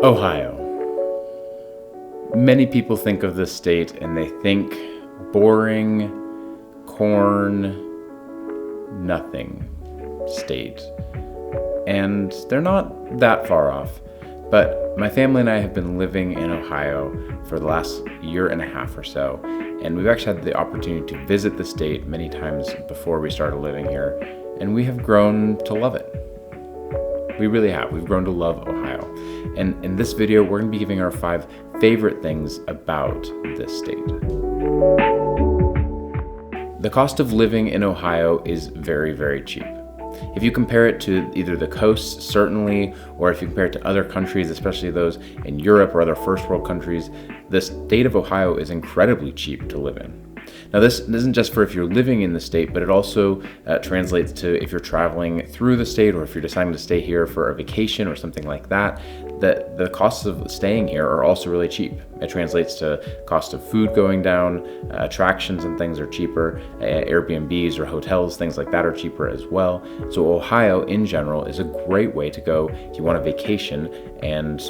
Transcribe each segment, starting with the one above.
Ohio. Many people think of this state and they think boring, corn, nothing state. And they're not that far off. But my family and I have been living in Ohio for the last year and a half or so. And we've actually had the opportunity to visit the state many times before we started living here. And we have grown to love it. We really have. We've grown to love Ohio. And in this video, we're going to be giving our 5 favorite things about this state. The cost of living in Ohio is very, very cheap. If you compare it to either the coasts, certainly, or if you compare it to other countries, especially those in Europe or other first world countries, the state of Ohio is incredibly cheap to live in. Now, this isn't just for if you're living in the state, but it also translates to if you're traveling through the state or if you're deciding to stay here for a vacation or something like that, that the costs of staying here are also really cheap. It translates to cost of food going down, attractions and things are cheaper, Airbnbs or hotels, things like that are cheaper as well. So Ohio in general is a great way to go if you want a vacation and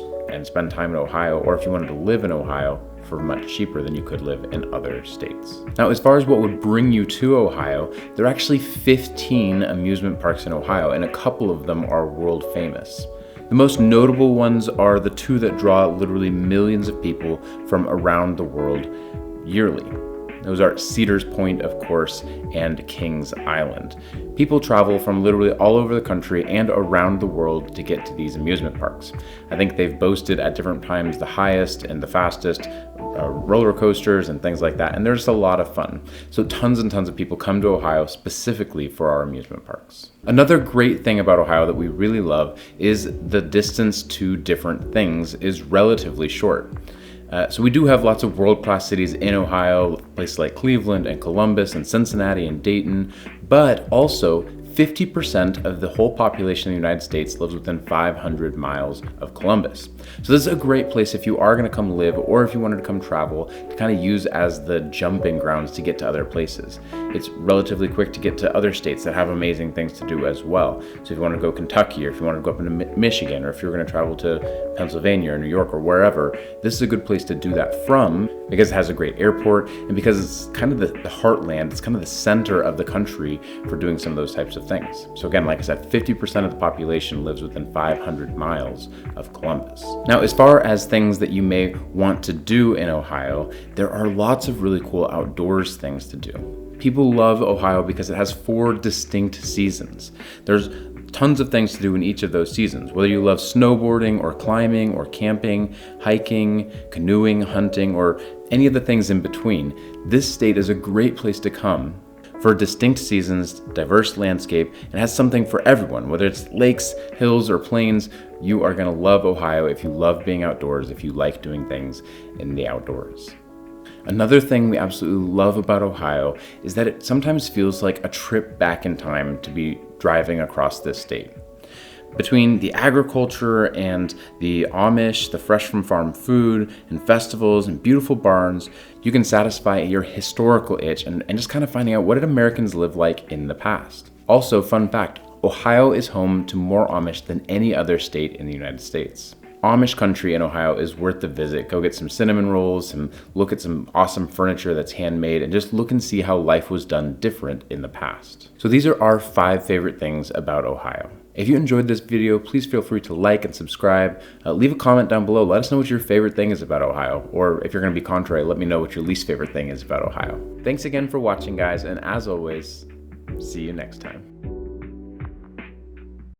spend time in Ohio, or if you wanted to live in Ohio for much cheaper than you could live in other states. Now, as far as what would bring you to Ohio, there are actually 15 amusement parks in Ohio, and a couple of them are world famous. The most notable ones are the 2 that draw literally millions of people from around the world yearly. Those are Cedars Point, of course, and Kings Island. People travel from literally all over the country and around the world to get to these amusement parks. I think they've boasted at different times the highest and the fastest roller coasters and things like that, and there's a lot of fun. So tons and tons of people come to Ohio specifically for our amusement parks. Another great thing about Ohio that we really love is the distance to different things is relatively short. So we do have lots of world-class cities in Ohio, places like Cleveland and Columbus and Cincinnati and Dayton, but also 50% of the whole population of the United States lives within 500 miles of Columbus. So this is a great place if you are going to come live or if you wanted to come travel to kind of use as the jumping grounds to get to other places. It's relatively quick to get to other states that have amazing things to do as well. So if you want to go Kentucky, or if you want to go up into Michigan, or if you're going to travel to Pennsylvania or New York or wherever, this is a good place to do that from because it has a great airport and because it's kind of the heartland, it's kind of the center of the country for doing some of those types of things. So again, like I said, 50% of the population lives within 500 miles of Columbus. Now, as far as things that you may want to do in Ohio, there are lots of really cool outdoors things to do. People love Ohio because it has 4 distinct seasons. There's tons of things to do in each of those seasons, whether you love snowboarding or climbing or camping, hiking, canoeing, hunting, or any of the things in between. This state is a great place to come for distinct seasons, diverse landscape, and has something for everyone. Whether it's lakes, hills, or plains, you are going to love Ohio if you love being outdoors, if you like doing things in the outdoors. Another thing we absolutely love about Ohio is that it sometimes feels like a trip back in time to be driving across this state. Between the agriculture and the Amish, the fresh from farm food, and festivals and beautiful barns, you can satisfy your historical itch and just kind of finding out what did Americans live like in the past. Also, fun fact, Ohio is home to more Amish than any other state in the United States. Amish country in Ohio is worth the visit. Go get some cinnamon rolls, look at some awesome furniture that's handmade, and just look and see how life was done different in the past. So these are our 5 favorite things about Ohio. If you enjoyed this video, please feel free to like and subscribe. Leave a comment down below. Let us know what your favorite thing is about Ohio. Or if you're going to be contrary, let me know what your least favorite thing is about Ohio. Thanks again for watching, guys, and as always, see you next time.